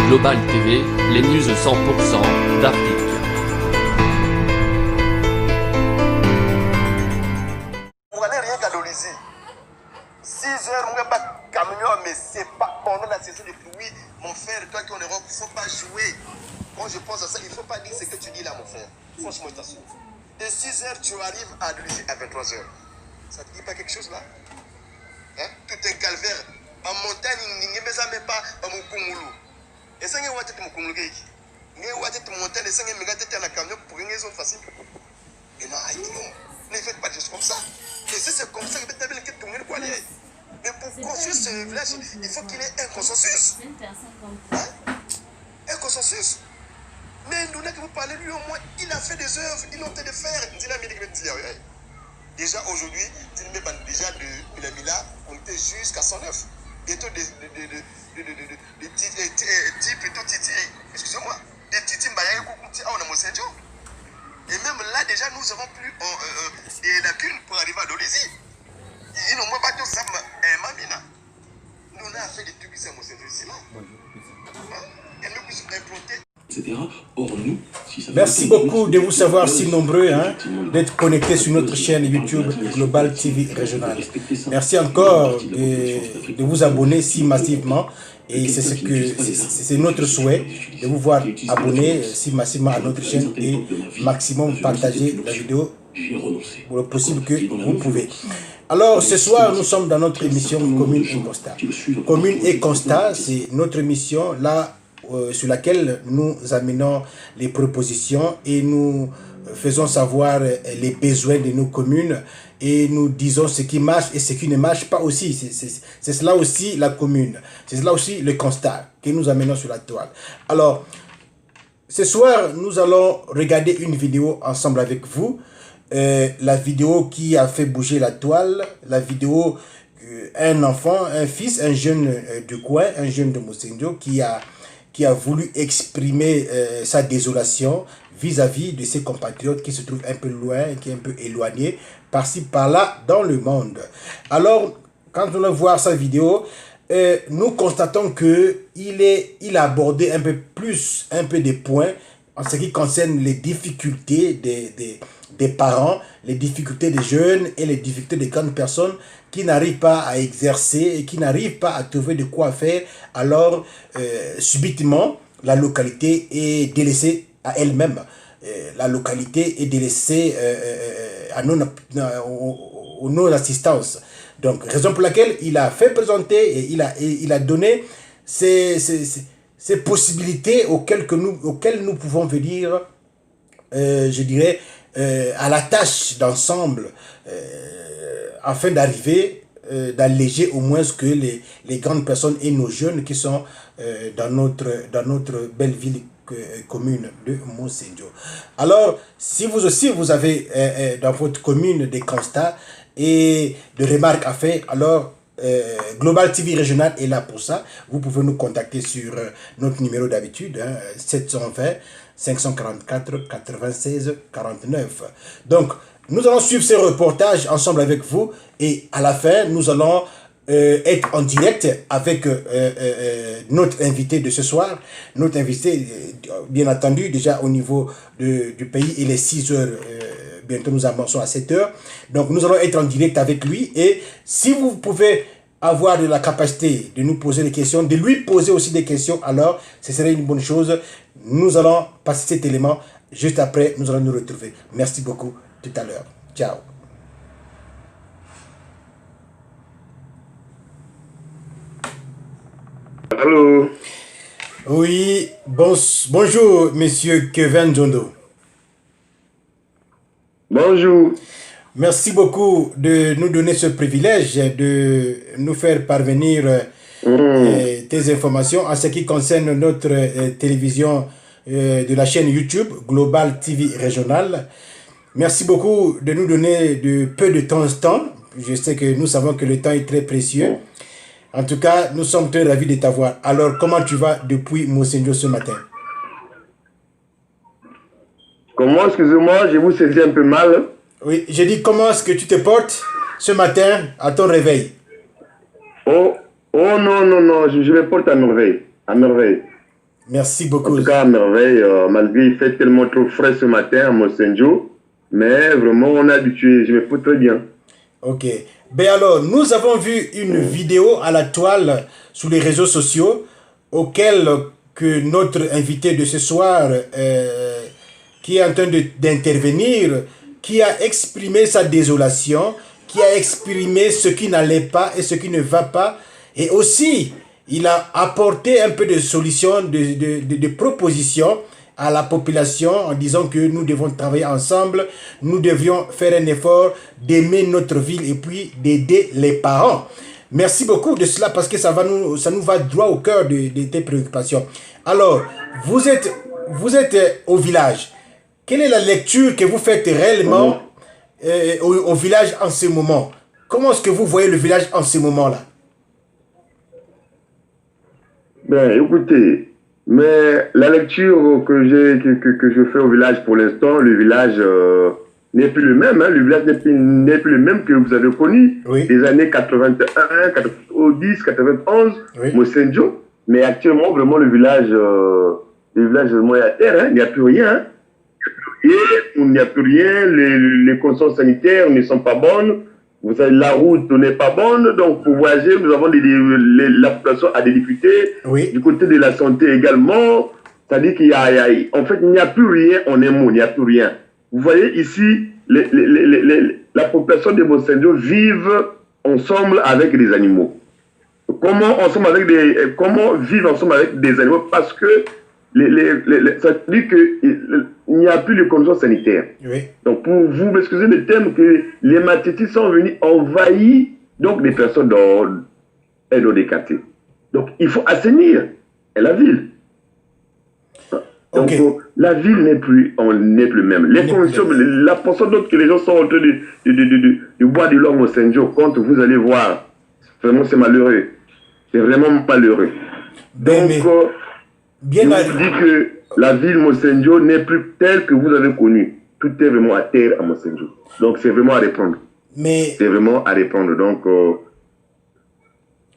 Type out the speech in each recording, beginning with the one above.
Global TV, les news 100% d'Afrique. Vous n'allez rien canaliser. 6 heures, on va pas camion, mais c'est pas pendant la saison de pluie. Mon frère, toi qui es en Europe, il ne faut pas jouer. Quand je pense à ça, il ne faut pas dire ce que tu dis là, mon frère. Franchement, je t'assure. De 6 heures, tu arrives à Andalousie à 23 heures. Ça te dit pas quelque chose là? Hein? Tout un calvaire. En montagne, il n'y a même pas à Moukoumou. Et ça, il y a Moukoumou. Il y a montagne, et ça, il y a un camion pour une raison facile. Et non, ne faites pas des choses comme ça. Et c'est comme ça que vous avez tout le monde quoi. Mais pour construire ce village, il faut qu'il y ait un consensus. Hein? Un consensus. Mais nous, que vous parlez, lui au moins, il a fait des œuvres, il a tenté de faire. Déjà aujourd'hui, déjà de la Mila, on était jusqu'à 109. Bientôt des types plutôt titi. Excusez-moi. Des titi mbayaye koukouti à Onamosenjo. Et même là, déjà, nous avons plus des lacunes pour arriver à Dolezi. Ils n'ont pas tout ça, Mamina. Nous, on a fait des trucs qui sont ici là. Et nous puissions implanter. Or, nous, merci beaucoup de vous savoir si nombreux d'être connectés sur notre chaîne YouTube Global TV Régional. Merci encore de vous abonner si massivement. Et c'est notre souhait de vous voir abonner si massivement à notre chaîne et maximum partager la vidéo pour le possible que vous pouvez. Alors ce soir nous sommes dans notre émission Commune et Constat. Commune et Constat, c'est notre émission là sur laquelle nous amenons les propositions et nous faisons savoir les besoins de nos communes et nous disons ce qui marche et ce qui ne marche pas aussi. C'est cela aussi la commune. C'est cela aussi le constat que nous amenons sur la toile. Alors, ce soir, nous allons regarder une vidéo ensemble avec vous. La vidéo qui a fait bouger la toile, la vidéo un enfant, un fils, un jeune de coin, un jeune de Mosenjo qui a voulu exprimer sa désolation vis-à-vis de ses compatriotes qui se trouvent un peu loin, qui est un peu éloignés, par-ci, par-là, dans le monde. Alors, quand on va voir sa vidéo, nous constatons qu'il a abordé un peu plus, un peu des points en ce qui concerne les difficultés des parents, les difficultés des jeunes et les difficultés des grandes personnes qui n'arrivent pas à exercer et qui n'arrivent pas à trouver de quoi faire. Alors, subitement, la localité est délaissée à elle-même. La localité est délaissée aux non-assistance. Donc, raison pour laquelle il a fait présenter et il a donné ces possibilités auxquelles nous pouvons venir, je dirais, à la tâche d'ensemble, afin d'arriver, d'alléger au moins que les grandes personnes et nos jeunes qui sont dans notre belle ville commune de Mosenjo. Alors, si vous aussi, vous avez dans votre commune des constats et des remarques à faire, alors Global TV Régional est là pour ça. Vous pouvez nous contacter sur notre numéro d'habitude, 720 544 96 49. Donc, nous allons suivre ce reportage ensemble avec vous et à la fin, nous allons être en direct avec notre invité de ce soir. Notre invité, bien entendu, déjà au niveau du pays, il est 6 heures, bientôt nous avançons à 7 heures. Donc nous allons être en direct avec lui et si vous pouvez avoir de la capacité de nous poser des questions, de lui poser aussi des questions, alors ce serait une bonne chose. Nous allons passer cet élément, juste après nous allons nous retrouver. Merci beaucoup, tout à l'heure. Ciao. Allô? Oui, bonjour, monsieur Kevin Jondo. Bonjour. Merci beaucoup de nous donner ce privilège de nous faire parvenir tes informations en ce qui concerne notre télévision de la chaîne YouTube Global TV Régional. Merci beaucoup de nous donner de peu de temps. Je sais que nous savons que le temps est très précieux. En tout cas, nous sommes très ravis de t'avoir. Alors, comment tu vas depuis Mosenjo ce matin? Comment, excusez-moi, je vous saisis un peu mal. Oui, j'ai dit comment est-ce que tu te portes ce matin à ton réveil? Oh non, je me porte à merveille. Merci En beaucoup. tout cas, à merveille, malgré il fait tellement trop frais ce matin à Monsenjo, mais vraiment on est habitué, je me fous très bien. Ok. Ben alors, nous avons vu une vidéo à la toile sur les réseaux sociaux auquel que notre invité de ce soir, qui est en train d'intervenir, qui a exprimé sa désolation, qui a exprimé ce qui n'allait pas et ce qui ne va pas. Et aussi, il a apporté un peu de solutions, de propositions à la population en disant que nous devons travailler ensemble, nous devions faire un effort d'aimer notre ville et puis d'aider les parents. Merci beaucoup de cela parce que ça nous va droit au cœur de tes préoccupations. Alors, vous êtes au village. Quelle est la lecture que vous faites réellement au village en ce moment? Comment est-ce que vous voyez le village en ce moment-là? Ben, écoutez, mais la lecture que je fais au village pour l'instant, le village n'est plus le même. Hein, le village n'est plus le même que vous avez connu. Oui. Des années 81, 90, 91, Oui. Monsenjo. Mais actuellement, vraiment, le village vraiment est à terre. Hein, il n'y a plus rien. Hein. Il n'y a plus rien. Les conditions sanitaires ne sont pas bonnes. Vous savez, la route n'est pas bonne, donc pour voyager, nous avons la population a des difficultés. Oui. Du côté de la santé également, c'est-à-dire qu'il y a, en fait, il n'y a plus rien en un mot, il n'y a plus rien. Vous voyez ici, la population de Monsenjo vivent ensemble avec des animaux. Comment vivre ensemble avec des animaux? Parce que ça dit qu'il n'y a plus de conditions sanitaires. Oui. Donc, pour vous m'excuser le terme, que les hématites sont venus envahir donc des personnes dans des quartiers. Donc, il faut assainir la ville. Donc, la ville n'est plus même. Les conditions, la façon dont les gens sont en train de boire du long au Saint-Jean, quand vous allez voir, vraiment c'est malheureux. C'est vraiment malheureux. Donc, je vous dis que la ville Monsenjo n'est plus telle que vous avez connue. Tout est vraiment à terre à Monsenjo. Donc, c'est vraiment à répondre. C'est vraiment à répondre. Donc,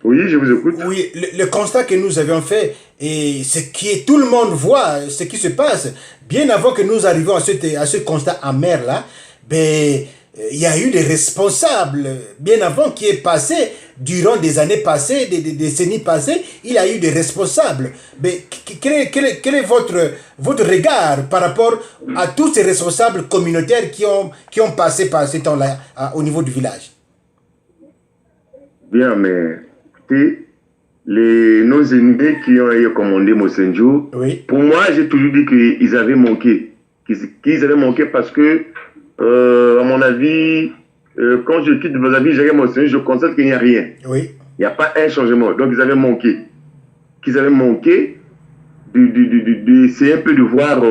oui, je vous écoute. Oui, le constat que nous avions fait, et ce qui tout le monde voit, ce qui se passe, bien avant que nous arrivions à ce constat amer-là, ben, il y a eu des responsables, bien avant qui est passé, durant des années passées, des décennies passées, il y a eu des responsables. Mais quel est votre regard par rapport à tous ces responsables communautaires qui ont passé par ce temps-là au niveau du village? Bien, mais écoutez, nos ennemis qui ont commandé Monsenjo, oui. Pour moi, j'ai toujours dit qu'ils avaient manqué. Qu'ils avaient manqué parce que, à mon avis, quand je quitte vos avis, j'ai Monsenjo, je constate qu'il n'y a rien. Oui. Il n'y a pas un changement. Donc, ils avaient manqué. Qu'ils avaient manqué d'essayer un peu de voir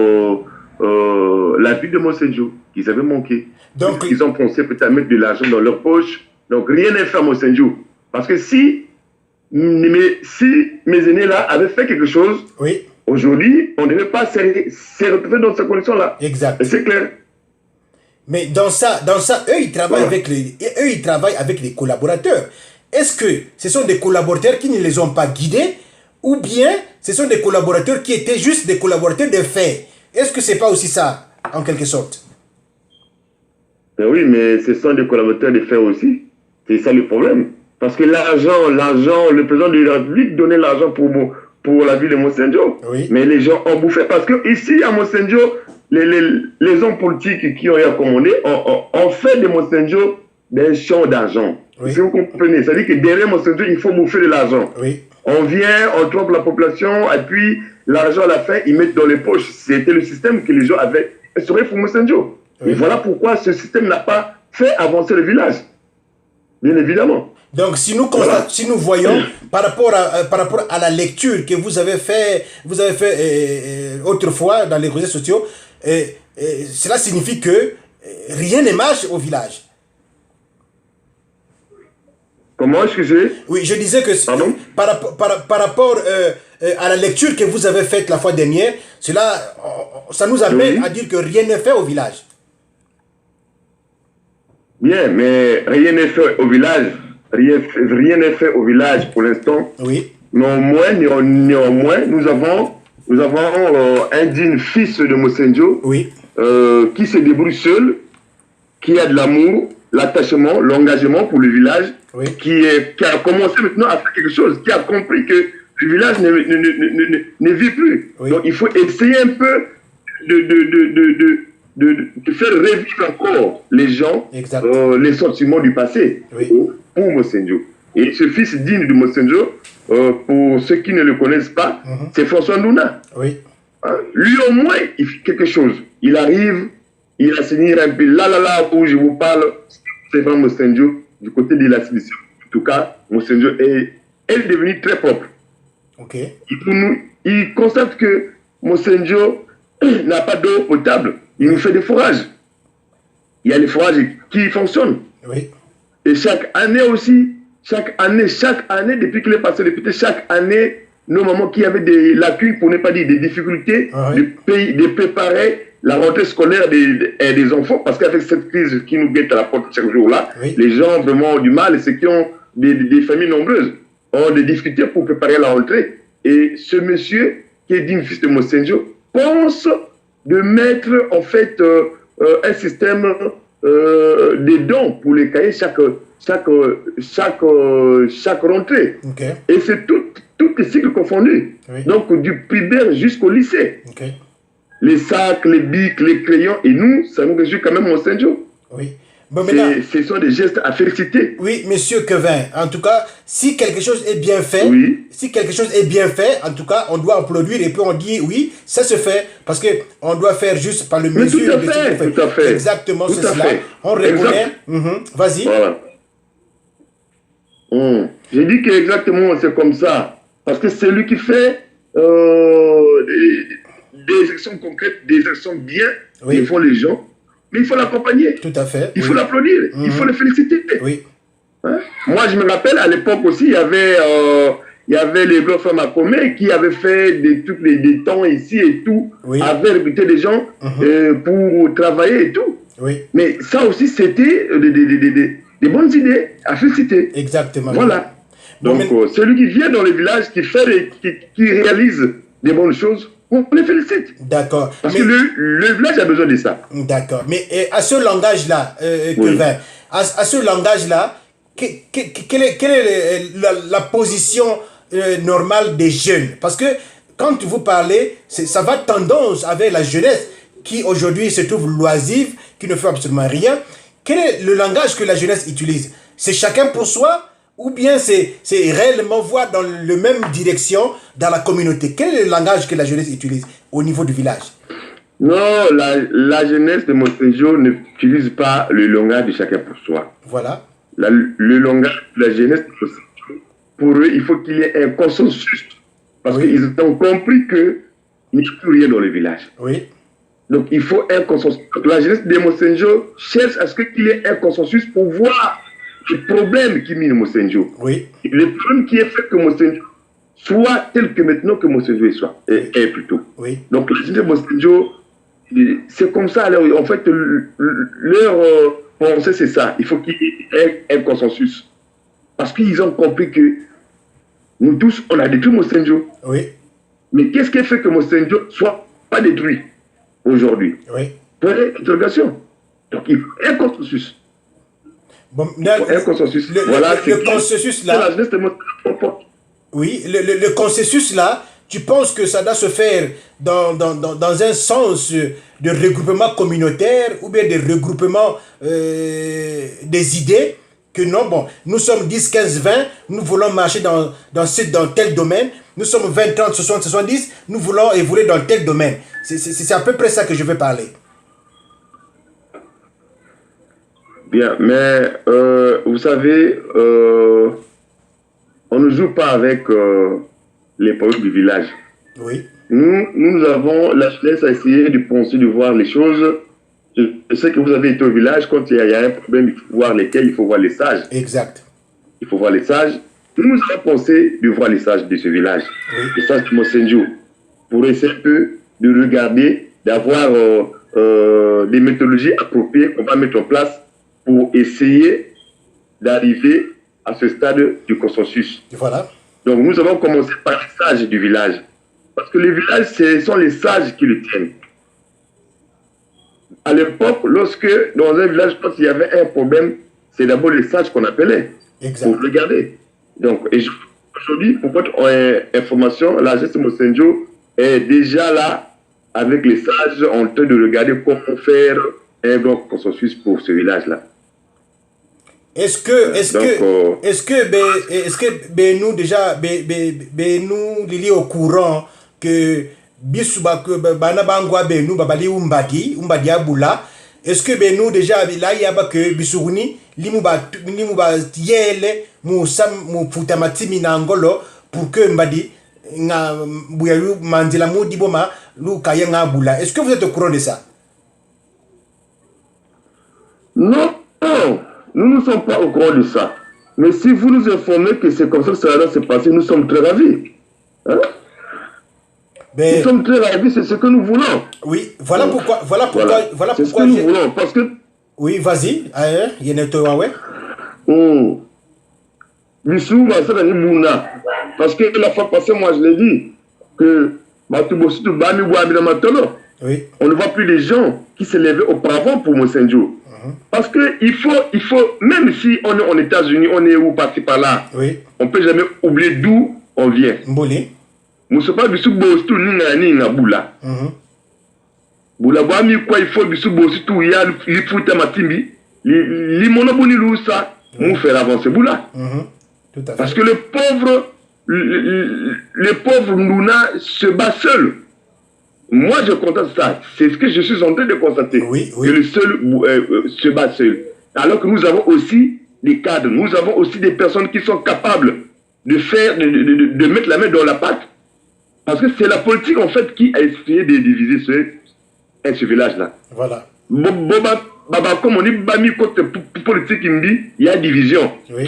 la vie de Monsenjo. Qu'ils avaient manqué. Donc, ils ont pensé peut-être mettre de l'argent dans leur poche. Donc, rien n'est fait à Monsenjo. Parce que si mes aînés là avaient fait quelque chose, oui. Aujourd'hui, on ne devait pas se retrouver dans ces conditions-là. Exact. C'est clair. Mais dans ça, eux, ils travaillent avec les collaborateurs. Est-ce que ce sont des collaborateurs qui ne les ont pas guidés ou bien ce sont des collaborateurs qui étaient juste des collaborateurs de fait? Est-ce que c'est pas aussi ça, en quelque sorte? Oui, mais ce sont des collaborateurs de fait aussi. C'est ça le problème. Parce que l'argent, le président de la République donnait l'argent pour la ville de Monsenjo. Oui. Mais les gens ont bouffé. Parce que ici, à Monsenjo, les hommes politiques qui ont commandé ont fait de Monsenjo des champs d'argent. Oui. Si vous comprenez, ça veut dire que derrière Monsenjo, il faut bouffer de l'argent. Oui. On vient, on trompe la population, et puis l'argent à la fin, ils mettent dans les poches. C'était le système que les gens avaient instauré pour Monsenjo. Oui. Et voilà pourquoi ce système n'a pas fait avancer le village. Bien évidemment. Donc, si nous voyons par rapport à la lecture que vous avez fait autrefois dans les réseaux sociaux, cela signifie que rien ne marche au village. Comment est-ce que c'est? Oui, je disais que par rapport à la lecture que vous avez faite la fois dernière, ça nous amène à dire que rien n'est fait au village. Bien, mais rien n'est fait au village. Rien n'est fait au village pour l'instant. Oui. Néanmoins, nous avons nous avons un digne fils de Mosenjo Oui. Qui se débrouille seul, qui a de l'amour, l'attachement, l'engagement pour le village, Oui. qui a commencé maintenant à faire quelque chose, qui a compris que le village ne vit plus. Oui. Donc il faut essayer un peu de faire revivre encore les gens, Exact. les sentiments du passé Oui. pour Mosenjo. Et ce fils digne de Mosenjo, pour ceux qui ne le connaissent pas, c'est François Ndouna. Oui. Hein? Lui au moins, il fait quelque chose. Il arrive, il assainit un peu. Là où je vous parle, c'est vraiment Mosenjo du côté de la solution. En tout cas, Mosenjo est devenu très propre. Ok. Il constate que Mosenjo n'a pas d'eau potable. Il nous fait des forages. Il y a les forages qui fonctionnent. Oui. Et chaque année aussi, chaque année, depuis qu'il est passé député, chaque année, nos mamans qui avaient des lacunes, pour ne pas dire des difficultés, de préparer la rentrée scolaire des enfants, parce qu'avec cette crise qui nous guette à la porte chaque jour-là, les gens vraiment ont du mal, et ceux qui ont des familles nombreuses ont des difficultés pour préparer la rentrée. Et ce monsieur, qui est digne fils de Mosenjo, pense de mettre en fait un système de dons pour les cahiers chaque rentrée. Okay. Et c'est tous les cycles confondus. Oui. Donc du primaire jusqu'au lycée. Okay. Les sacs, les bics, les crayons. Et nous, ça nous réjouit quand même Mosenjo. Oui. Bon, ce sont des gestes à féliciter. Oui, monsieur Kevin. En tout cas, si quelque chose est bien fait, en tout cas, on doit applaudir et puis on dit oui, ça se fait. Parce qu'on doit faire juste par le mesure. Tout à fait. Exactement, c'est cela. On reconnaît. Vas-y. Voilà. J'ai dit que exactement c'est comme ça. Parce que c'est lui qui fait des actions concrètes, des actions bien, qui font les gens. Mais il faut l'accompagner. Tout à fait. Il faut l'applaudir. Il faut le féliciter. Oui. Hein? Moi, je me rappelle, à l'époque aussi, il y avait les grands femmes à Comé qui avaient fait des temps ici et tout, avaient recruté des gens pour travailler et tout. Oui. Mais ça aussi, c'était des bonnes idées à féliciter. Exactement. Voilà. Donc, celui qui vient dans le village, qui fait qui réalise des bonnes choses, on les félicite. D'accord. Parce que le village a besoin de ça. D'accord. Mais à ce langage-là, Kevin, à ce langage-là, quelle est la position normale des jeunes? Parce que quand vous parlez, ça va tendance avec la jeunesse qui aujourd'hui se trouve loisive, qui ne fait absolument rien. Quel est le langage que la jeunesse utilise? C'est chacun pour soi? Ou bien c'est réellement voir dans la même direction dans la communauté? Quel est le langage que la jeunesse utilise au niveau du village? Non, la jeunesse de Mosenjo n'utilise pas le langage de chacun pour soi. Voilà. Le langage de la jeunesse, pour eux, il faut qu'il y ait un consensus. Parce qu'ils ont compris qu'il n'y a plus rien dans le village. Oui. Donc il faut un consensus. Donc, la jeunesse de Mosenjo cherche à ce qu'il y ait un consensus pour voir le problème qui mine Mosenjo. Oui. Le problème qui est fait que Mosenjo soit tel que maintenant que Mosenjo est plutôt. Oui. Donc la jeunesse de Mosenjo, c'est comme ça. Alors, en fait, leur pensée, c'est ça. Il faut qu'il y ait un consensus. Parce qu'ils ont compris que nous tous, on a détruit Mosenjo. Oui. Mais qu'est-ce qui fait que Mosenjo ne soit pas détruit aujourd'hui? Oui. Pour l'interrogation. Donc il faut un consensus. Bon, un consensus. Le consensus là. Oui, le consensus là, tu penses que ça doit se faire dans un sens de regroupement communautaire ou bien de regroupement des idées? Que non, bon, nous sommes 10, 15, 20, nous voulons marcher dans tel domaine, nous sommes 20, 30, 60, 70, nous voulons évoluer dans tel domaine. C'est à peu près ça que je veux parler. Bien, mais vous savez, on ne joue pas avec les problèmes du village. Oui. Nous avons la jeunesse à essayer de penser, de voir les choses. Je sais que vous avez été au village, quand il y a un problème, il faut voir lesquels, il faut voir les sages. Exact. Il faut voir les sages. Nous avons pensé de voir les sages de ce village, les sages de Mosenjo, pour essayer un peu de regarder, d'avoir des méthodologies appropriées qu'on va mettre en place pour essayer d'arriver à ce stade du consensus. Voilà. Donc nous avons commencé par les sages du village. Parce que les villages, ce sont les sages qui le tiennent. À l'époque, lorsque dans un village, quand il y avait un problème, c'est d'abord les sages qu'on appelait pour regarder. Donc, aujourd'hui, pour votre information, la geste Mosenjo est déjà là avec les sages en train de regarder comment faire un bloc consensus pour ce village-là. Est-ce que nous déjà nous liés au courant que bisuba que bana bangwa nous babali umbadi abula, est-ce que nous déjà là y a pas que bisuguni limuba yele mu futa matimi na ngolo pour que mbadi nga buyayu mandila mudi boma lu kaya nga bula. Est-ce que vous êtes au courant de ça? Non, nous ne sommes pas au courant de ça. Mais si vous nous informez que c'est comme ça que ça va se passer, nous sommes très ravis. Hein? Nous sommes très ravis, c'est ce que nous voulons. Oui, voilà pourquoi. C'est ce que nous voulons, parce que... Oui, vas-y, il y a parce que la fois passée, moi je l'ai dit, que oui. On ne voit plus les gens qui se levaient auparavant pour Mosenjo. Parce qu'il faut, même si on est en États-Unis, on est où, parti par là, oui. On ne peut jamais oublier d'où on vient. Mboli. Nous pas bisu bostu ni na bula. Bula bami quoi il faut bisu bostu tout ya li futa matimbi li monoboni lusa nous faire avancer bula. Tout à fait. Parce que le pauvre Nouna se bat seul. Moi je constate ça, c'est ce que je suis en train de constater. Oui. Que le seul se bat seul. Alors que nous avons aussi des cadres, nous avons aussi des personnes qui sont capables de faire, de mettre la main dans la pâte. Parce que c'est la politique, en fait, qui a essayé de diviser ce village-là. Voilà. Comme on dit, côté politique, il y a division. Oui.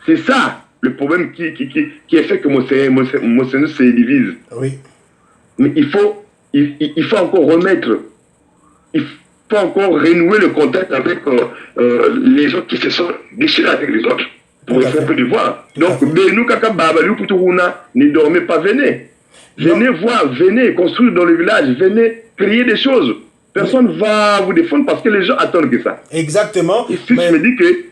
C'est ça le problème qui a fait que Mosenjo se divise. Oui. Mais il faut encore remettre, il faut encore renouer le contact avec les gens qui se sont déchirés avec les autres. Pour faire un peu de voir. Donc, nous, ne dormez pas, venez. Venez voir, venez construire dans le village, venez créer des choses. Personne ne va vous défendre parce que les gens attendent que ça. Exactement. Et si je me dis que...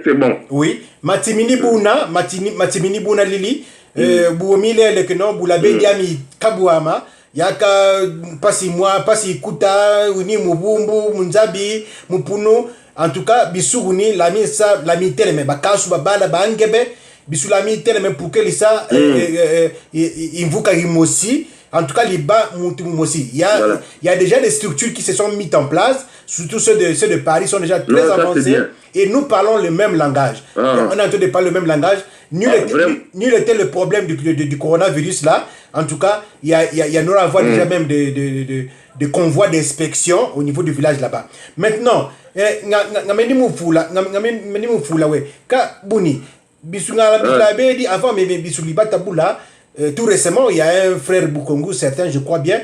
c'est bon. Oui. Matimini Bouna Lili, Boumile le Kenon, Boulabe Diami Kabouama. Yaka pasi kuta uni mubumbu munzabi mupunu en tout cas bisuruni la mitele me bakasu babala bangebe bisu la mitele me pour que lisa invuka imosi en tout cas liba mutu mosi il y a déjà des structures qui se sont mises en place, surtout ceux de Paris sont déjà très avancés et nous parlons le même langage. On est en train de parler le même langage. Nul était le problème du coronavirus là. En tout cas, il y en aura à voir déjà même de convois d'inspection au niveau du village là-bas. Maintenant, tout récemment, il y a un frère Bukongo, certain, je crois bien,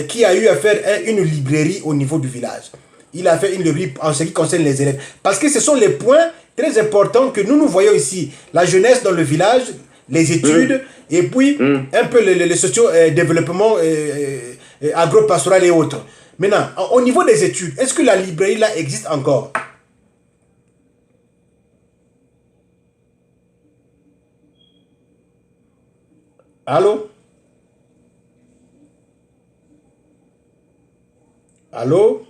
qui a eu à faire une librairie au niveau du village. Il a fait une librairie en ce qui concerne les élèves. Parce que ce sont les points très importants que nous voyons ici. La jeunesse dans le village, les études, et puis un peu le socio-développement agro-pastoral et autres. Maintenant, au niveau des études, est-ce que la librairie là existe encore? Allô? Allô?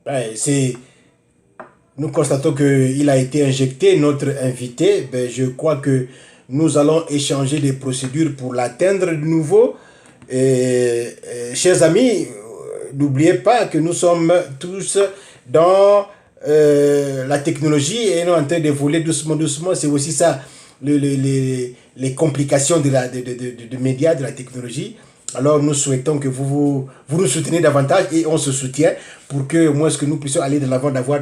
Ben, nous constatons qu'il a été injecté, notre invité. Ben, je crois que nous allons échanger des procédures pour l'atteindre de nouveau. Chers amis, n'oubliez pas que nous sommes tous dans la technologie et nous sommes en train d'évoluer doucement. C'est aussi ça, les complications des médias, de la technologie. Alors nous souhaitons que vous nous souteniez davantage et on se soutient pour que au moins que nous puissions aller de l'avant d'avoir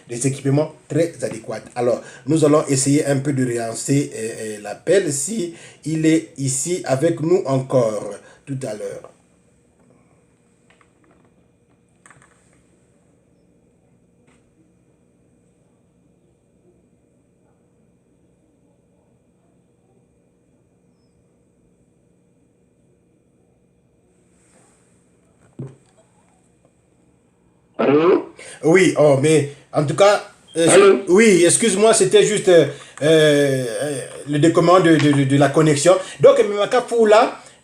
des équipements très adéquats. Alors nous allons essayer un peu de relancer l'appel si il est ici avec nous encore tout à l'heure. Allô? Oui, oh, mais en tout cas, Allô? oui, excuse-moi, c'était juste le décommandement de la connexion. Donc,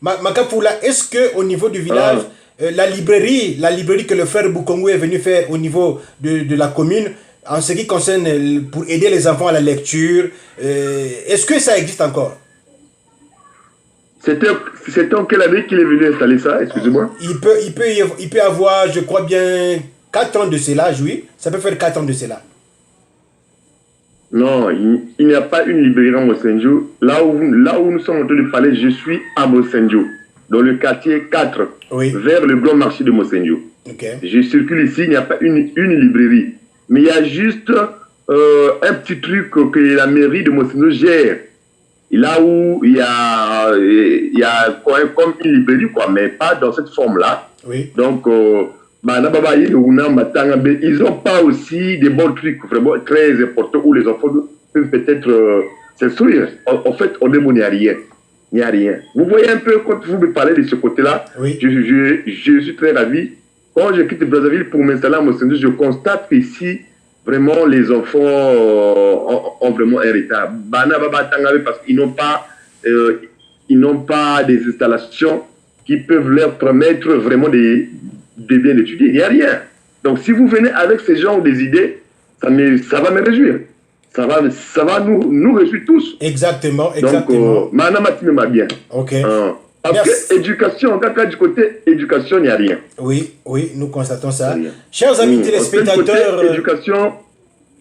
Makafoula, est-ce que au niveau du village, la librairie que le frère Bukongo est venu faire au niveau de la commune, en ce qui concerne pour aider les enfants à la lecture, est-ce que ça existe encore? C'était en quelle année qu'il est venu installer ça, excusez-moi? Il peut avoir, je crois bien, 4 ans de cela, oui. Ça peut faire 4 ans de cela. Non, il n'y a pas une librairie à Mosenjo. Là où nous sommes en train de parler, je suis à Mosenjo, dans le quartier 4, Oui. vers le grand marché de Mosenjo. Okay. Je circule ici, il n'y a pas une librairie. Mais il y a juste un petit truc que la mairie de Mosenjo gère. Là où il y a comme une librairie, quoi, mais pas dans cette forme-là. Oui. Donc, ils n'ont pas aussi des bons trucs vraiment très importants où les enfants peuvent peut-être s'instruire. En fait, on il n'y a rien. Il n'y a rien. Vous voyez un peu, quand vous me parlez de ce côté-là, oui. je suis très ravi. Quand je quitte Brazzaville pour m'installer à Mosenjo, je constate qu'ici, vraiment, les enfants ont vraiment un retard. Parce qu'ils n'ont pas des installations qui peuvent leur permettre vraiment de bien étudier. Il n'y a rien. Donc, si vous venez avec ces genres des idées, ça va me réjouir. Ça va nous réjouir tous. Exactement. Donc, m'a bien. Ok. Parce que éducation, du côté éducation, il n'y a rien. Oui, nous constatons ça. Chers amis téléspectateurs, éducation.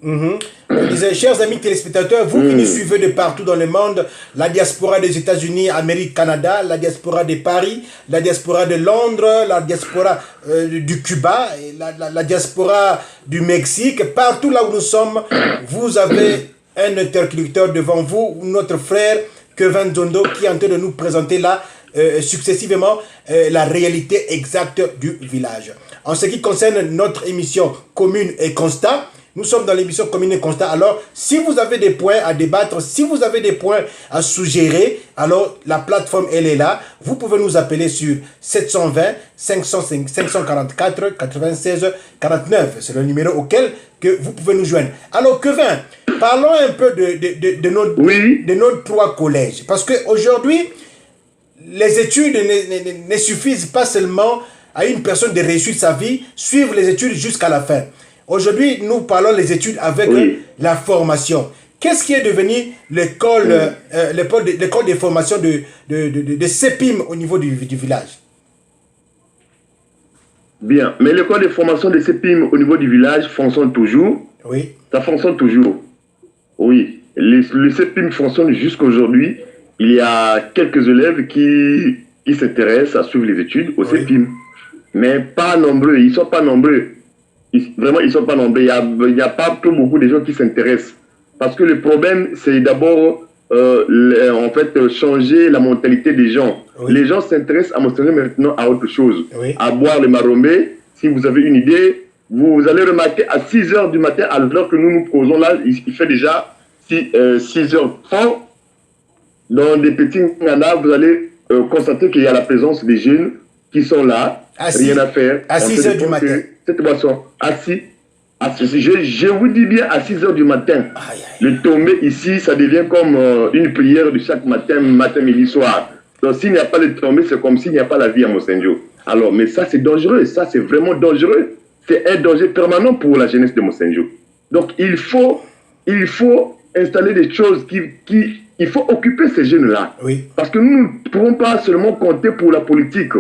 Je disais, chers amis téléspectateurs, vous qui nous suivez de partout dans le monde, la diaspora des États-Unis, Amérique, Canada, la diaspora de Paris, la diaspora de Londres, la diaspora du Cuba, la diaspora du Mexique, partout là où nous sommes, vous avez un interlocuteur devant vous, notre frère Kevin Zondo, qui est en train de nous présenter là successivement la réalité exacte du village. En ce qui concerne notre émission Commune et Constat, nous sommes dans l'émission Commune et Constat. Alors, si vous avez des points à débattre, si vous avez des points à suggérer, alors la plateforme, elle est là. Vous pouvez nous appeler sur 720 544 96 49. C'est le numéro auquel que vous pouvez nous joindre. Alors, Kevin, parlons un peu de nos 3 collèges. Parce qu'aujourd'hui, les études ne suffisent pas seulement à une personne de réussir sa vie, suivre les études jusqu'à la fin. Aujourd'hui, nous parlons des études avec la formation. Qu'est-ce qui est devenu l'école de formation de CEPIM au niveau du village? Bien, mais l'école de formation de CEPIM au niveau du village fonctionne toujours. Oui. Ça fonctionne toujours. Oui. Le CEPIM fonctionne jusqu'aujourd'hui. Il y a quelques élèves qui s'intéressent à suivre les études au CEPIM. Mais pas nombreux. Ils ne sont pas nombreux. Vraiment, ils ne sont pas nombreux. Il n'y a pas trop beaucoup de gens qui s'intéressent. Parce que le problème, c'est d'abord, en fait, changer la mentalité des gens. Oui. Les gens s'intéressent à Mosenjo maintenant à autre chose. Oui. À boire le maromé. Si vous avez une idée, vous allez remarquer à 6 h du matin, alors que nous causons là, il fait déjà 6h30. Dans des petits nganas, vous allez constater qu'il y a la présence des jeunes qui sont là, rien à faire. À 6 h du matin. Cette boisson, assis, je vous dis bien à 6 h du matin. Aïe. Le tomber ici, ça devient comme une prière de chaque matin, midi, soir. Donc s'il n'y a pas le tomber, c'est comme s'il n'y a pas la vie à Mosenjo. Alors, mais ça c'est dangereux, ça c'est vraiment dangereux. C'est un danger permanent pour la jeunesse de Mosenjo. Donc il faut installer des choses il faut occuper ces jeunes-là. Oui. Parce que nous ne pouvons pas seulement compter pour la politique.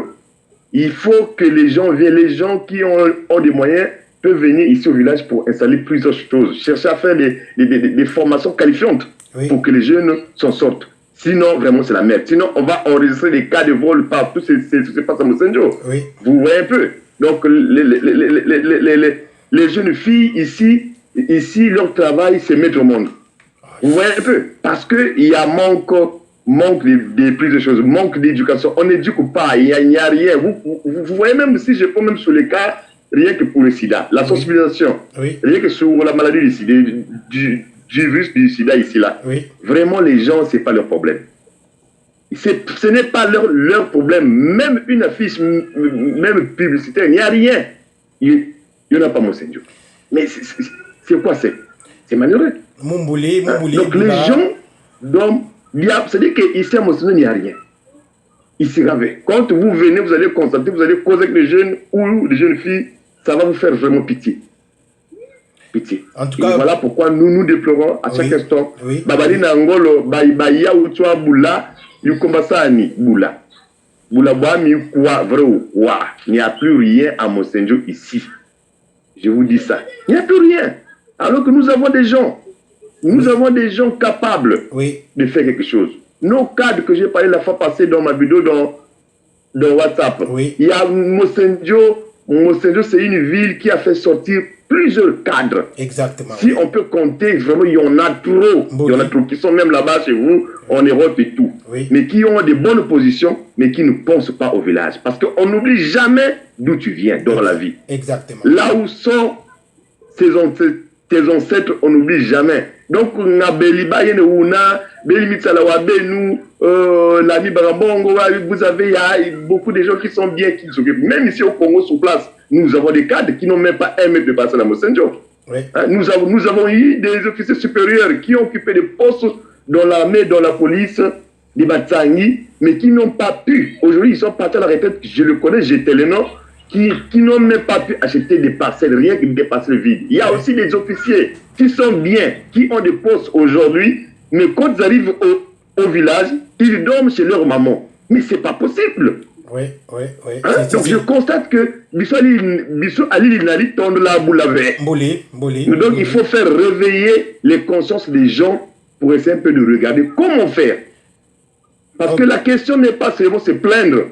Il faut que les gens viennent, les gens qui ont des moyens peuvent venir ici au village pour installer plusieurs choses, chercher à faire des formations qualifiantes pour que les jeunes s'en sortent. Sinon, vraiment, c'est la merde. Sinon, on va enregistrer des cas de vol partout, c'est pas ça, Mosenjo. Oui. Vous voyez un peu. Donc, les jeunes filles ici, leur travail, c'est mettre au monde. Vous voyez un peu. Parce qu'il y a manque de plus de choses, manque d'éducation. On n'éduque pas, il n'y a rien. Vous voyez, même si je prends même sur les cas, rien que pour le sida, la sensibilisation, rien que sur la maladie du sida, du virus du sida ici, là. Vraiment, les gens, ce n'est pas leur problème. Ce n'est pas leur problème. Même une affiche, même publicitaire, il n'y a rien. Il n'y en a pas Monsenjo. Mais c'est quoi c'est malheureux. Mumbouli, donc les gens, c'est-à-dire qu'ici à Monsenjo, il n'y a rien. Ici, quand vous venez, vous allez constater, vous allez causer avec les jeunes ou les jeunes filles, ça va vous faire vraiment pitié. Pitié. En tout cas, et voilà pourquoi nous déplorons à chaque instant. Oui. Babali Nangolo, Baïbaïa ou Tua Boula, Yukombasani Boula. Boula Boami quoi, vrai ou quoi. Il n'y a plus rien à Monsenjo ici. Je vous dis ça. Il n'y a plus rien. Alors que nous avons des gens. Nous avons des gens capables de faire quelque chose. Nos cadres que j'ai parlé la fois passée dans ma vidéo dans WhatsApp. Il y a Monsenjo. Monsenjo, c'est une ville qui a fait sortir plusieurs cadres. Exactement. Si on peut compter, vraiment, il y en a trop. Il y en a trop qui sont même là-bas chez vous, en Europe et tout. Mais qui ont des bonnes positions, mais qui ne pensent pas au village. Parce qu'on n'oublie jamais d'où tu viens dans la vie. Exactement. Là où sont tes ancêtres, on n'oublie jamais. Donc, on a Belibayen Ouna, Belimitsalawabenou, l'ami Barabongo, vous avez, il y a beaucoup de gens qui sont bien, qui s'occupent. Même ici au Congo, sur place, nous avons des cadres qui n'ont même pas un mètre de passer à Monsenjo. Nous avons eu des officiers supérieurs qui ont occupé des postes dans l'armée, dans la police, des Batsangi, mais qui n'ont pas pu. Aujourd'hui, ils sont partis à la retraite, je le connais, j'étais le nom, qui n'ont même pas pu acheter des parcelles, rien que des parcelles vides. Il y a aussi des officiers qui sont bien, qui ont des postes aujourd'hui, mais quand ils arrivent au village, ils dorment chez leur maman. Mais ce n'est pas possible. Donc je constate que donc il faut faire réveiller les consciences des gens pour essayer un peu de regarder comment faire. Parce que la question n'est pas seulement se plaindre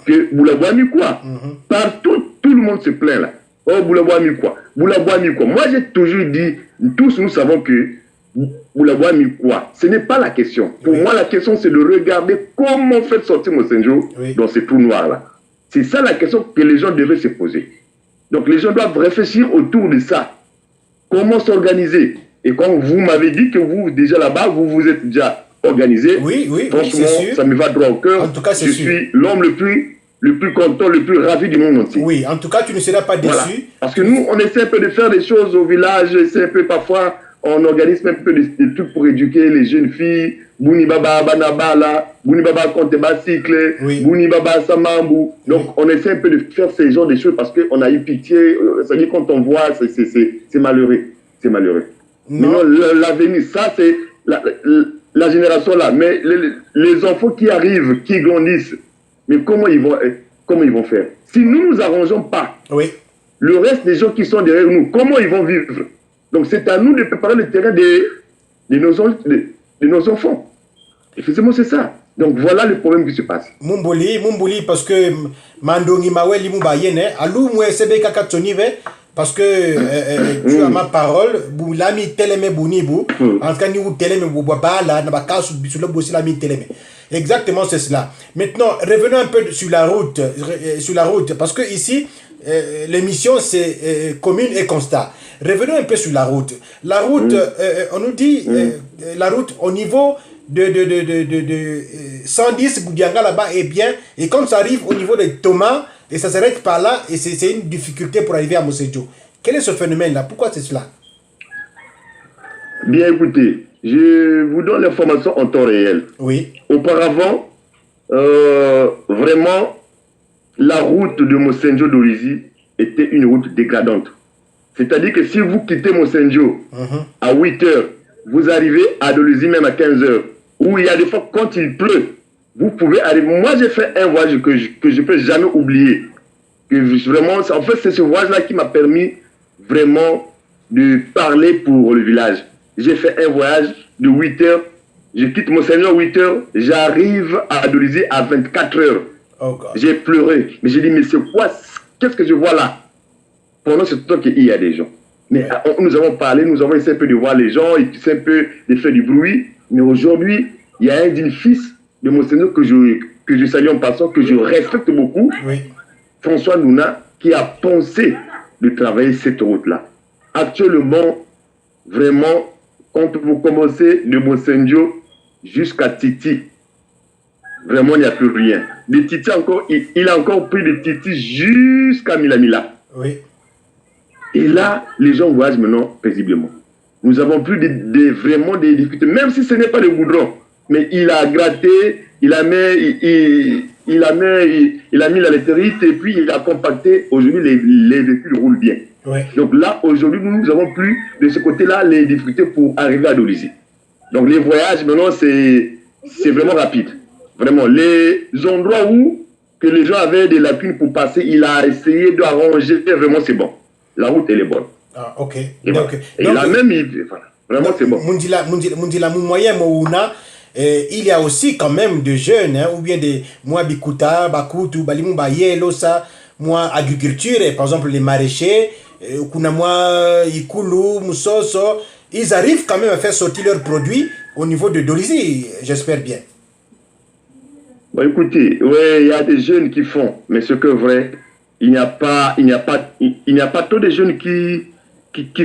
que Boulabouami quoi. Partout, tout le monde se plaint là. Oh, Boulabouami quoi. Boulabouami quoi. Moi, j'ai toujours dit, tous nous savons que Boulabouami quoi. Ce n'est pas la question. Pour moi, la question, c'est de regarder comment faire sortir Monsenjo dans ce trou noir là. C'est ça la question que les gens devraient se poser. Donc, les gens doivent réfléchir autour de ça. Comment s'organiser? Et quand vous m'avez dit que vous, déjà là-bas, vous vous êtes déjà organisé. Franchement, ça me va droit au cœur. En tout cas, je suis l'homme le plus content, le plus ravi du monde entier. Oui, en tout cas, tu ne seras pas déçu. Parce que nous, on essaie un peu de faire des choses au village, c'est un peu parfois, on organise un peu des trucs pour éduquer les jeunes filles. Bouni Baba Banabala, Bouni Baba Konteba Cycle, Bouni Baba Samambu. Donc, on essaie un peu de faire ces genres de choses parce qu'on a eu pitié. C'est-à-dire, quand on voit, c'est malheureux. C'est malheureux. Non, l'avenir, ça, c'est la génération là, mais les enfants qui arrivent, qui grandissent, mais comment ils vont faire? Si nous ne nous arrangeons pas, le reste des gens qui sont derrière nous, comment ils vont vivre? Donc c'est à nous de préparer le terrain de nos enfants. Effectivement, c'est ça. Donc voilà le problème qui se passe. Mumboli, parce que Mandongi Maweli Moubayene, Alou Mouessebe Kakatsonive, parce que tu as ma parole, Boulami Teleme Bounibou, en tout cas, nous Teleme Boubabala, Nabaka, sur le bossi Lami Teleme. Exactement, c'est cela. Maintenant, revenons un peu sur la route, parce que ici, l'émission, c'est commune et constat. Revenons un peu sur la route. La route, on nous dit, la route au niveau de 110 Boudianga là-bas est bien, et quand ça arrive au niveau de Thomas, et ça s'arrête par là, et c'est une difficulté pour arriver à Monsenjo. Quel est ce phénomène-là? Pourquoi c'est cela? Bien, écoutez, je vous donne l'information en temps réel. Auparavant, vraiment, la route de Monsenjo d'Olizi était une route dégradante. C'est-à-dire que si vous quittez Monsenjo à 8 heures, vous arrivez à Dolizi même à 15 heures, où il y a des fois, quand il pleut, vous pouvez arriver. Moi, j'ai fait un voyage que je ne peux jamais oublier. Vraiment, en fait, c'est ce voyage-là qui m'a permis vraiment de parler pour le village. J'ai fait un voyage de 8 heures. Je quitte Monsenjo à 8 heures. J'arrive à Dolizi à 24 heures. J'ai pleuré. Mais j'ai dit, mais c'est quoi? Qu'est-ce que je vois là? Pendant ce temps qu'il y a des gens. Mais nous avons parlé, nous avons essayé un peu de voir les gens, et un peu de faire du bruit. Mais aujourd'hui, il y a un digne fils de Monsenjo que je salue en passant, que je respecte beaucoup, François Nouna, qui a pensé de travailler cette route-là. Actuellement, vraiment, quand vous commencez de Monsenjo jusqu'à Titi, vraiment, il n'y a plus rien. De Titi encore, il a encore pris de Titi jusqu'à Milamila. Et là, les gens voyagent maintenant paisiblement. Nous avons plus vraiment des difficultés, même si ce n'est pas le goudron. Mais il a gratté, il a mis la latérite et puis il a compacté. Aujourd'hui, les véhicules roulent bien. Ouais. Donc là, aujourd'hui, nous n'avons plus de ce côté-là les difficultés pour arriver à Dolisie. Donc les voyages, maintenant, c'est vraiment rapide. Vraiment, les endroits où que les gens avaient des lacunes pour passer, il a essayé d'arranger, vraiment c'est bon. La route, elle est bonne. Ah, ok. Et Donc, voilà. Et là même, voilà, vraiment c'est bon. Mundila moyen mouna, il y a aussi quand même des jeunes, hein, ou bien des moi bikuta, bakutu, balimou bayelo ça, moi agriculture, par exemple les maraîchers, kuna moi ikulu, musoso, ils arrivent quand même à faire sortir leurs produits au niveau de Dolisie, j'espère bien. Bon, écoutez, ouais, il y a des jeunes qui font, mais ce que vrai, il n'y a pas trop de jeunes qui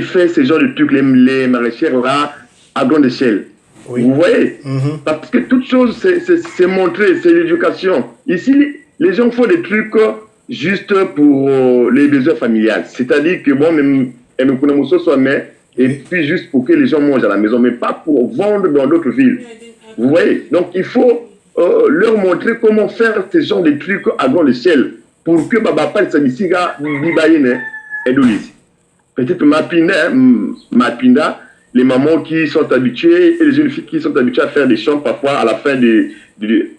fait ce genre de trucs, les maraîchères là, à grande échelle. Oui. Vous voyez, parce que toute chose, c'est montrer, c'est l'éducation. Ici, les gens font des trucs juste pour les besoins familiales. C'est-à-dire que bon, même et puis juste pour que les gens mangent à la maison, mais pas pour vendre dans d'autres villes. Vous voyez, donc il faut leur montrer comment faire ce genre de trucs à grande échelle pour que Baba Pal Samisiga Bibayene et Dolisie. Peut-être Mapinda, les mamans qui sont habituées et les jeunes filles qui sont habituées à faire des champs parfois à la fin de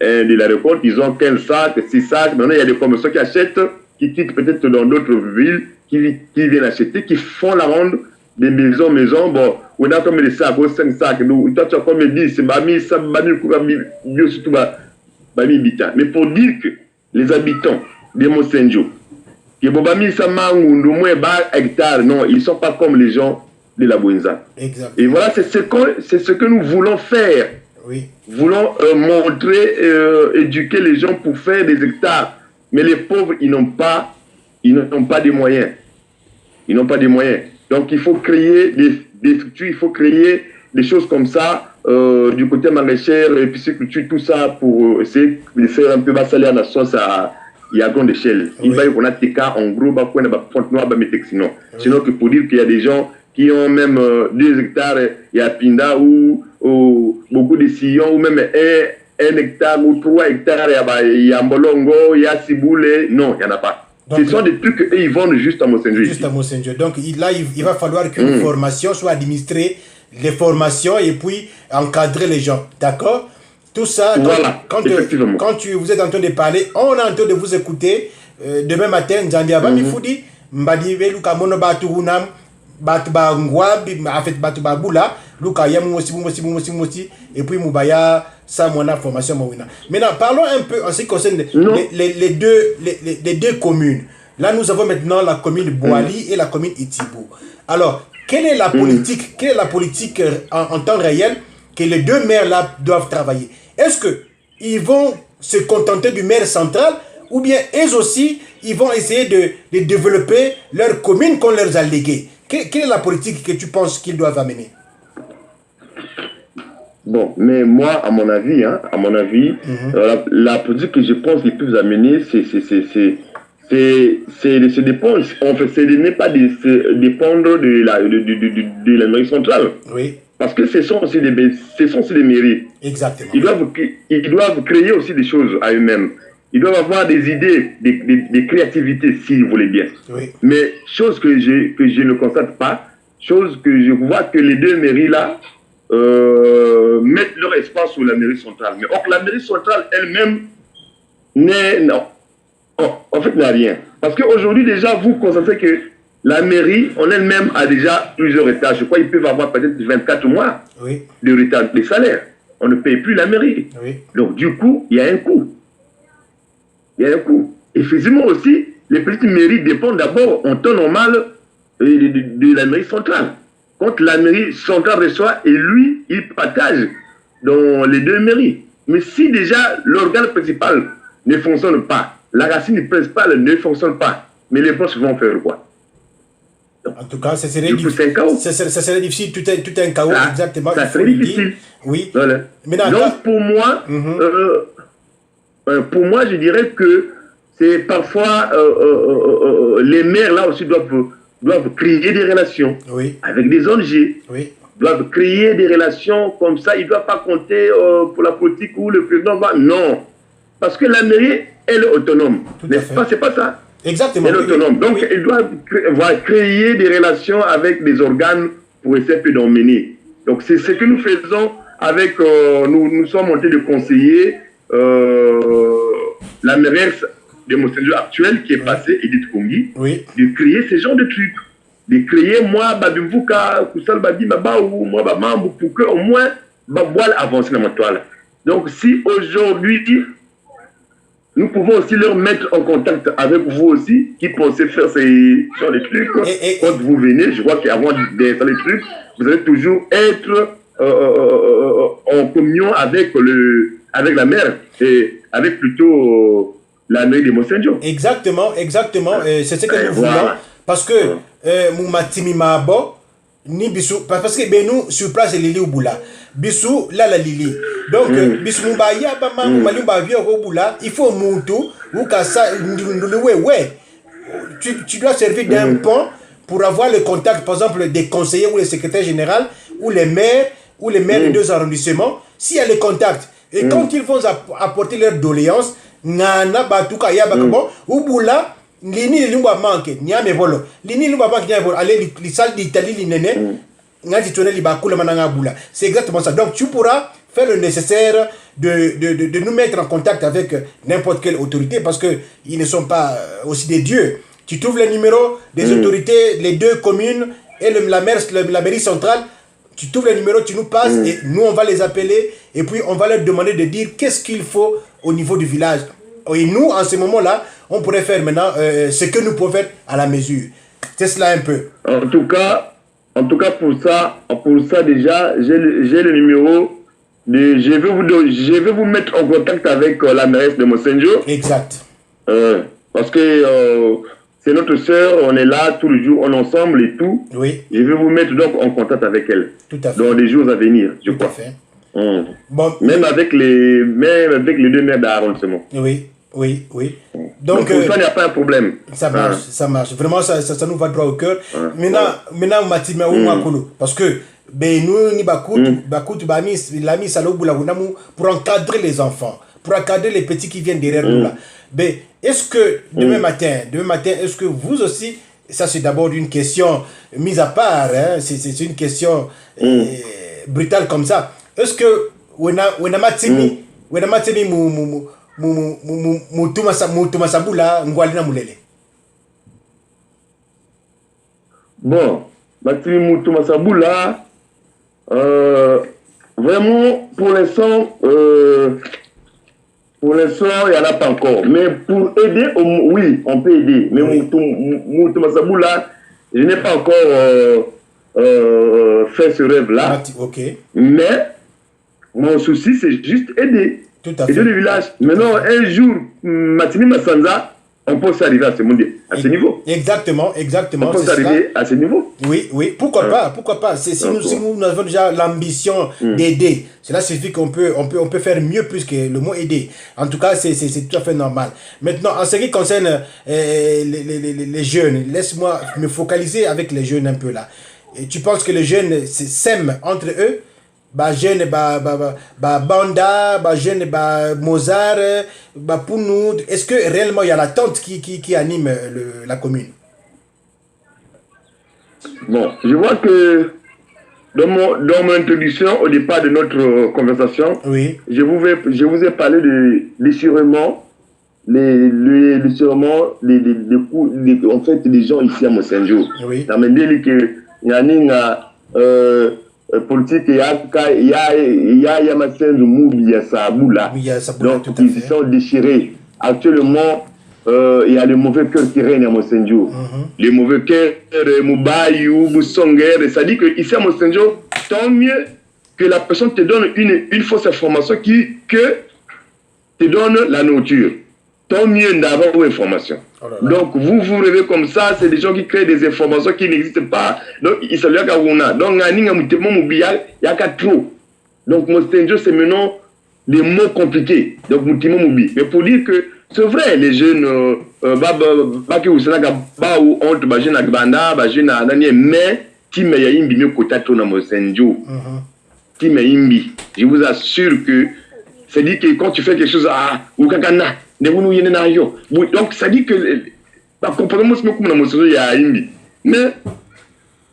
la récolte, ils ont 15 sacs, 6 sacs. Maintenant, il y a des commerçants qui achètent, qui quittent peut-être dans d'autres villes, qui viennent acheter, qui font la ronde des maisons. Bon, on a comme des sacs, 5 sacs. Donc, toi, tu as comme 10, c'est Bami, ça, Bami, surtout Bami Bita. Mais pour dire que les habitants de Mosenjo, que Bobami, ça m'a au moins 20 hectares, non, ils ne sont pas comme les gens de la Bouenza. Et voilà, c'est ce que nous voulons faire. Oui. Voulons montrer, éduquer les gens pour faire des hectares. Mais les pauvres, ils n'ont pas de moyens. Ils n'ont pas de moyens. Donc, il faut créer des structures, il faut créer des choses comme ça, du côté maraîchère, pisciculture, tout ça, pour essayer de faire un peu bassaler à la sauce il y a grande échelle. Il va y avoir des cas, en gros, sinon que pour dire qu'il y a des gens qui ont même 2 hectares, il y a Pinda ou beaucoup de sillons, ou même 1 hectare ou 3 hectares, il y a Mbolongo, il y a Ciboulé. Non, il n'y en a pas. Donc, ce sont des trucs qu'eux, ils vendent juste à Mosenjo. Juste à Mosenjo. Donc là, il va falloir qu'une formation soit administrée, les formations, et puis encadrer les gens. D'accord? Tout ça, voilà, quand vous êtes en train de parler, on est en train de vous écouter. Demain matin, Zambia va Mifoudi, Mbadi Luka Monoba Turunam, Batba Ngwabi, en fait Batba Boula, Luka Yamosi, et puis Moubaya, ça, mon formation. Maintenant, parlons un peu en ce qui concerne les deux communes. Là, nous avons maintenant la commune Boali et la commune Itibou. Alors, quelle est la politique en temps réel que les deux maires-là doivent travailler? Est-ce qu'ils vont se contenter du maire central ou bien eux aussi, ils vont essayer de développer leur commune qu'on leur a léguée? Quelle est la politique que tu penses qu'ils doivent amener? Bon, mais moi, à mon avis, la politique que je pense qu'ils peuvent amener, c'est de se dépendre, en fait, c'est de ne pas dépendre de la mairie centrale. Oui. Parce que ce sont aussi des mairies. Exactement. Ils doivent créer aussi des choses à eux-mêmes. Ils doivent avoir des idées, des créativités, s'ils voulaient bien. Oui. Mais chose que je ne constate pas, chose que je vois que les deux mairies-là mettent leur espace sur la mairie centrale. Mais or, la mairie centrale elle-même en fait, n'a rien. Parce qu'aujourd'hui, déjà, vous constatez que la mairie, en elle-même, a déjà plusieurs étages. Je crois qu'ils peuvent avoir peut-être 24 mois de retard des salaires. On ne paye plus la mairie. Oui. Donc, du coup, il y a un coût. Effectivement aussi, les petites mairies dépendent d'abord en temps normal de la mairie centrale. Quand la mairie centrale reçoit, et lui, il partage dans les deux mairies. Mais si déjà l'organe principal ne fonctionne pas, la racine principale ne fonctionne pas, mais les proches vont faire quoi? En tout cas, ça serait difficile, tout un chaos, exactement. Ça serait difficile. Oui. Voilà. Donc, pour moi, je dirais que c'est parfois les maires là aussi doivent doivent créer des relations avec des ONG. Doivent créer des relations comme ça. Ils ne doivent pas compter pour la politique où le président va. Non. Parce que la mairie, elle est autonome. N'est-ce pas? C'est pas ça. Exactement. Elle est autonome. Donc, ils doivent créer des relations avec des organes pour essayer d'emmener. Donc, c'est ce que nous faisons avec... nous sommes montés de conseiller la mairesse de Mosenjo actuelle qui est passée, Edith Kongi, de créer ce genre de trucs. De créer, moi, Babimvuka, Kusal Babi, Babaou, moi, Babambu, pour qu'au moins, Baboual avance dans ma toile. Donc, si aujourd'hui, nous pouvons aussi leur mettre en contact avec vous aussi, qui pensez faire ces genre de trucs. Quand vous venez, je vois qu'avant de faire les trucs, vous allez toujours être en communion avec la mère et avec plutôt la mairie de Mosenjo. Exactement. C'est ce que nous voulons. Parce que Moumatimi Mabo, ni Bissou, parce que nous, sur place, c'est Lili Ouboula. Bissou, là, la Lili. Donc, Bissou Moubaya, Malimba, Oboula, il faut Moutou, ou Kassa, tu dois servir d'un pont pour avoir le contact, par exemple, des conseillers ou les secrétaires généraux, ou les maires des deux arrondissements. S'il y a le contact, et quand ils vont apporter leurs doléances, Nana, Batouka, Yabakabo, Ouboula, Lini lumba manque nyame volo lini lumba manque nyame volo allez les salles d'Italie li nene ngati tonne li bakula mananga bula. C'est exactement ça. Donc tu pourras faire le nécessaire de nous mettre en contact avec n'importe quelle autorité parce que ils ne sont pas aussi des dieux. Tu trouves les numéros des autorités, les deux communes et la mairie centrale. Tu trouves les numéros, tu nous passes et nous on va les appeler et puis on va leur demander de dire qu'est-ce qu'il faut au niveau du village. Et nous, en ce moment-là, on pourrait faire maintenant ce que nous pouvons faire à la mesure. C'est cela un peu. En tout cas, pour ça déjà, j'ai le numéro. Je vais vous mettre en contact avec la mairesse de Mosenjo. Exact. Parce que c'est notre sœur, on est là tous les jours, on est ensemble et tout. Oui. Je vais vous mettre donc en contact avec elle. Tout à fait. Dans les jours à venir, je crois. Tout à fait. Bon. Même avec les deux maires d'arrondissement. Oui. Donc pour ça, il n'y a pas un problème. Ça marche. Vraiment, ça nous va droit au cœur. Maintenant, Matima Oumakolo. Parce que, nous, ni Bakout, l'ami Salobou, pour encadrer les enfants, pour encadrer les petits qui viennent derrière nous là. Est-ce que demain matin, est-ce que vous aussi, ça c'est d'abord une question mise à part, hein, c'est une question brutale comme ça. Est-ce que Wenamatimi Moutumasabula Ngwalina Moulele? Bon, Matimi Moutumasabula, vraiment, pour l'instant, il n'y en a pas encore. Mais pour aider, oui, on peut aider. Mais Moutumasabula, je n'ai pas encore fait ce rêve-là. Mais mon souci, c'est juste aider. Tout à fait. Aider le village. Maintenant, un jour, Matimi Massanza, on peut s'arriver à ce niveau. Exactement. On peut s'arriver à ce niveau. Oui. Pourquoi pas. Si nous avons déjà l'ambition d'aider, cela signifie qu'on peut faire mieux plus que le mot aider. En tout cas, c'est tout à fait normal. Maintenant, en ce qui concerne les jeunes, laisse-moi me focaliser avec les jeunes un peu là. Et tu penses que les jeunes s'aiment entre eux? Jeune Banda, jeune Mozart, Pounoud. Est-ce que réellement il y a l'attente qui anime la commune? Bon, je vois que dans mon introduction au départ de notre conversation, je vous ai parlé de déchirement, en fait, des gens ici à Mosenjo. Politique, il y a Masenjo Moubi, Saboula. Donc, ils sont déchirés. Actuellement, il y a le mauvais cœur qui règne à Mosenjo. Le mauvais cœur, Moubayou, Boussongère. Ça dit que ici à Mosenjo, tant mieux que la personne te donne une fausse information que te donne la nourriture. Tant mieux d'avoir une information. Donc, vous rêvez comme ça, c'est des gens qui créent des informations qui n'existent pas. Donc, il s'agit de donc, il y a qu'à trop. Donc, Mosenjo, c'est maintenant des mots compliqués. Donc, mais pour dire que C'est vrai, les jeunes, qui vous savez, ou honte, jeune à Gbanda, jeune à Nani, mais, Tim Yimbi, mieux côté ton Mosenjo. Tim Yimbi, je vous assure que, c'est dit que quand tu fais quelque chose, ou kakana, donc, ça dit que, comprenez-moi ce que vous avez à Yimbi. Mais,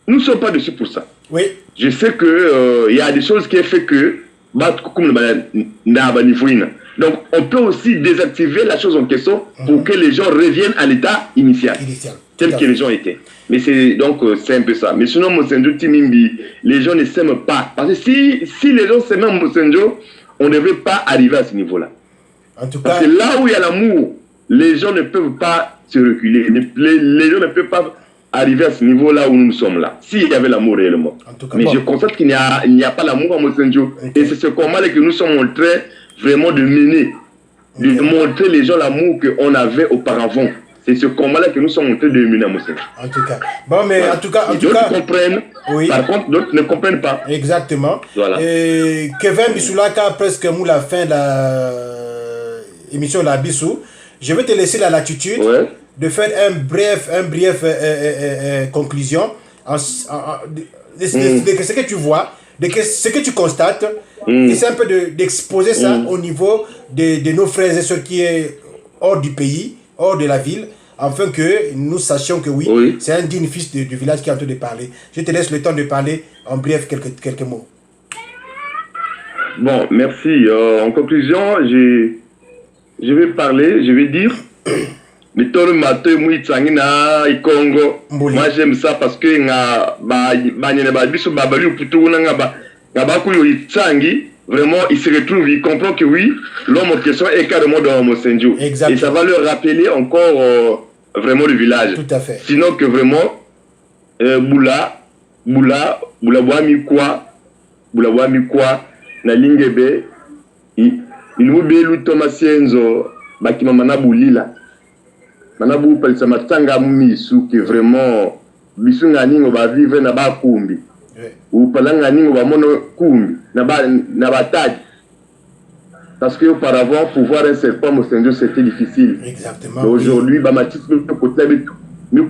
nous ne sommes pas dessus pour ça. Oui. Je sais que y a des choses qui ont fait que, donc, on peut aussi désactiver la chose en question pour que les gens reviennent à l'état initial. Tel que les gens étaient. Mais c'est donc c'est un peu ça. Mais sinon, Mosenjo Timimbi, les gens ne s'aiment pas. Parce que si les gens s'aiment Mosenjo, on ne devrait pas arriver à ce niveau-là. En tout cas, parce que là où il y a l'amour, les gens ne peuvent pas se reculer. Les gens ne peuvent pas arriver à ce niveau-là où nous sommes là. S'il y avait l'amour réellement. Mais je constate qu'il n'y a pas l'amour à Mosenjo. Et c'est ce combat-là que nous sommes en train vraiment de mener. De montrer les gens l'amour qu'on avait auparavant. C'est ce combat-là que nous sommes en train de mener à Mosenjo. En tout cas. Bon, mais en tout cas... D'autres comprennent. Oui. Par contre, d'autres ne comprennent pas. Exactement. Voilà. Et Kevin Bissoulaka, presque mou la fin de l'émission La Bissou. Je vais te laisser la latitude de faire un bref conclusion de ce que tu vois, de ce que tu constates. Et c'est un peu d'exposer ça au niveau de nos frères et sœurs qui est hors du pays, hors de la ville, afin que nous sachions que oui. C'est un digne fils du village qui est en train de parler. Je te laisse le temps de parler en bref quelques mots. Bon, merci. En conclusion, je vais parler, je vais dire, moi j'aime ça parce que vraiment il se retrouve, il comprend que oui, l'homme en question est carrément dans Mosenjo. Et ça va leur rappeler encore vraiment le village. Tout à fait. Sinon que vraiment, Boula, na Lingebe, il nous belu Thomasienzo, Bakima Manabulila. Manabu Pelsa Matanga Misu, qui vraiment, Bisu Naningo va vivre na ba kumbi. Ou Palanga Ningo va mono kumbi, na ba tag. Parce qu'auparavant, pour voir un serpent Mosenjo, c'était difficile. Exactement. Aujourd'hui, Bamatis,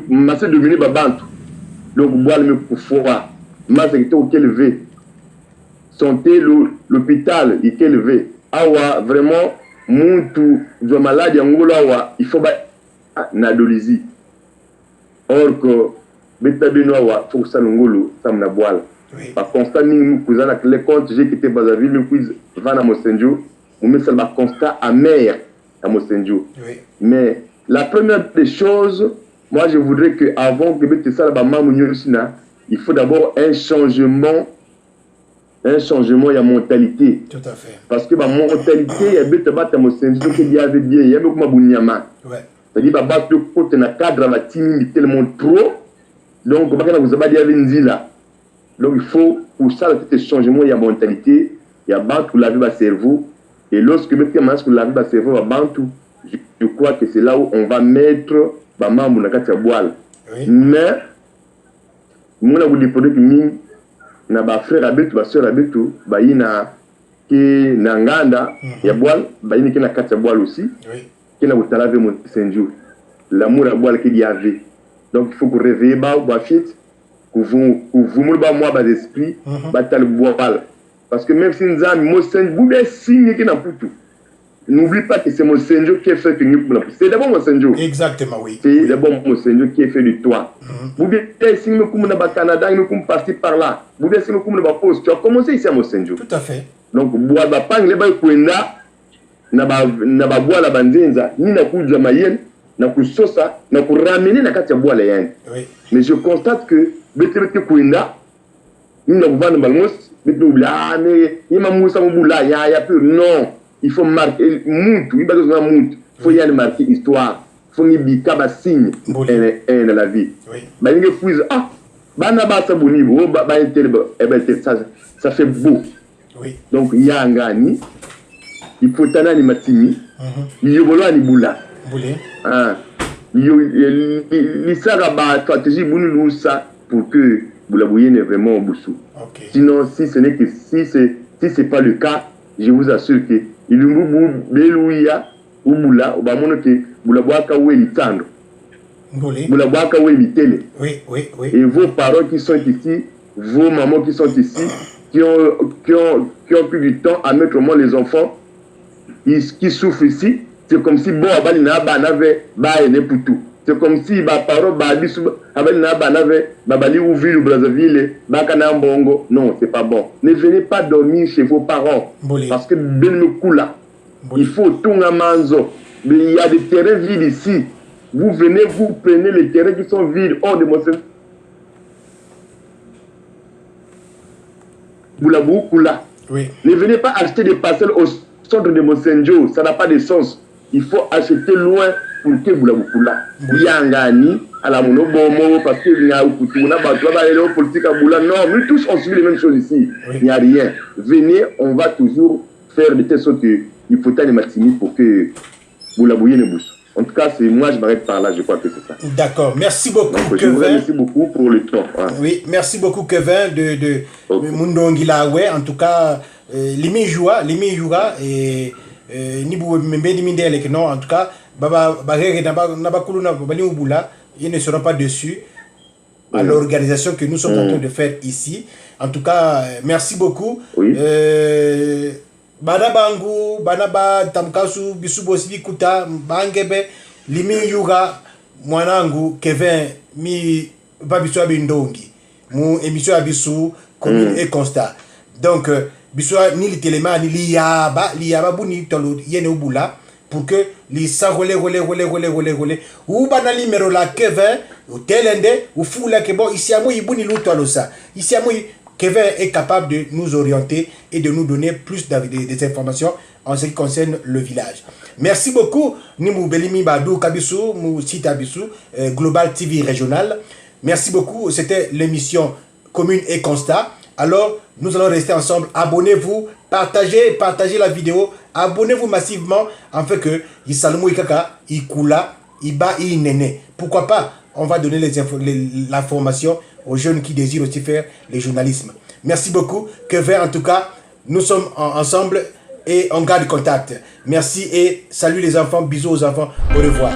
ma c'est devenu Babantu. Donc, boire le pouvoir. Ma c'est auquel élevé. Santé, l'hôpital, il est élevé. Awa, vraiment, muntu, de malade, il faut na dolisie. Or que, betabenoa, faut que ça l'ongolo, ça m'a boile. Par constat, nous, cousins, les comptes, j'ai quitté Bazaville, nous, quiz, van à Mosenjo, on met ça le constat amer à Mosenjo. Mais, la première des choses, moi, je voudrais qu'avant que tu ça, il faut d'abord un changement, il y a mentalité. Tout à fait. Parce que ma mentalité, il y a des gens qui y avait bien, il y a beaucoup de bunyama. C'est-à-dire que côté na cadre va timide tellement trop, donc vous avez une là. Donc il faut pour ça le changement, il y a mentalité, il y a bantu la vie va cerveau, et lorsque vous la vie va cerveau va bantu, je crois que c'est là où on va mettre bamambu na kati ya boile. Mais moi na vous dépendez que na ba frère abetu ba sœur abetu ba ina ki na nganda ya boile ba ina ki na kati ya boile aussi qui na utala ve Mosenjo l'amour à boile qu'il y avait. Donc il faut que réveiller ba fiet que vous ba moi ba esprit ba tal boile parce que même si nzambi Mosenjo vous bien signe qui na putu. N'oublie pas que c'est Mosenjo qui est fait que nous. C'est d'abord Mosenjo. Exactement, oui. C'est d'abord Mosenjo qui est fait de toi. Vous bien si nous sommes au Canada, nous sommes partis par là. Vous bien si nous sommes au poste, tu as commencé ici à Mosenjo. Tout à fait. Donc, bois ba pang le ba kwenda na ba bois la banzenza ni na kuja mayel na kusosa na kuramener na kati ya bois la yan. Mais je constate que bete kwenda ni na vendre balmos bete oublia mais il m'a moussa mbula ya peu non. Il faut marquer Moutou, il faut y aller marquer histoire. Il faut y avoir un signe dans la vie. Ça fait beau. Donc il y a un gani, il faut t'en aller matimi, il y a un boula. Il s'arrête stratégie pour que Boulabouye n'est vraiment au boussou. Sinon, si ce n'est que si c'est pas le cas, je vous assure que il nous belouia ou Moula, ou Bamonoke, Moulabouaka ou Elitando. Mbole. Moulabouaka ou Elitele. Oui, oui, oui. Et vos parents qui sont ici, vos mamans qui sont ici, qui ont pris du temps à mettre au monde les enfants qui souffrent ici, c'est comme si bon abalina banave ba ene putu. C'est comme si ba parents ba bisu abalina banave babali ou ville ou Brazzaville ba kana mbongo. Non, c'est pas bon. Ne venez pas dormir chez vos parents parce que ben me kula. Il faut tout manzo. Mais il y a des terrains vides ici. Vous venez, vous prenez les terrains qui sont vides hors de Monseigneur. Boulabou Kula. Oui. Ne venez pas acheter des parcelles au centre de Monseigneur. Ça n'a pas de sens. Il faut acheter loin pour que Boulabou Kula. Yangani, à la monobomo, parce qu'il y a un politique à Boula. Non, nous tous on suit les mêmes choses ici. Il n'y a rien. Venez, on va toujours faire de telle sorte qu'il faut aller maximiser pour que Boulabouye ne bouge. En tout cas, c'est moi, je m'arrête par là, je crois que c'est ça. D'accord, merci beaucoup, donc, Kevin. Merci beaucoup pour le temps. Hein. Oui, merci beaucoup, Kevin, de Mundongilawe. En tout cas, Limi Joua, et Nibu Mbedi Mindele, non, en tout cas, ils ne seront pas dessus à l'organisation que nous sommes en train de faire ici. En tout cas, merci beaucoup. Oui. Banabangu, Banaba, Tamkasu, Bisubo Sivikuta, Bangebe, Limi Yuga, Mwanangu, Kevin, Mi Babisu Abindongi, Mon émission Abisu, commune et constat. Donc, Bissoa ni le téléma, ni l'IABA, Bouni, Tolo, Yenobula, pour que les sa relais, ou banali merola Kevin, ou Telende, ou Foula Kebo, ici à moi, Ibouni Loutalosa, ici à moi, Kevin est capable de nous orienter et de nous donner plus des informations en ce qui concerne le village. Merci beaucoup, Nimou Belimi Badou Kabissou, Mou Sita Bissou, Global TV Régional. Merci beaucoup, c'était l'émission Commune et Constat. Alors, nous allons rester ensemble. Abonnez-vous, partagez la vidéo, abonnez-vous massivement afin que Isalmou Ikaka, Ikula, Iba, Inene. Pourquoi pas? On va donner l'information aux jeunes qui désirent aussi faire le journalisme. Merci beaucoup. Kevin, en tout cas, nous sommes ensemble et on garde contact. Merci et salut les enfants. Bisous aux enfants. Au revoir.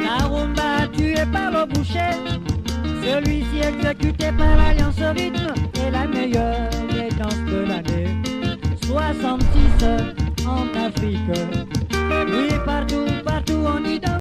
La rumba tuée par le boucher, celui-ci exécuté par l'Alliance Rythme est la meilleure des danses de l'année. 66 en Afrique.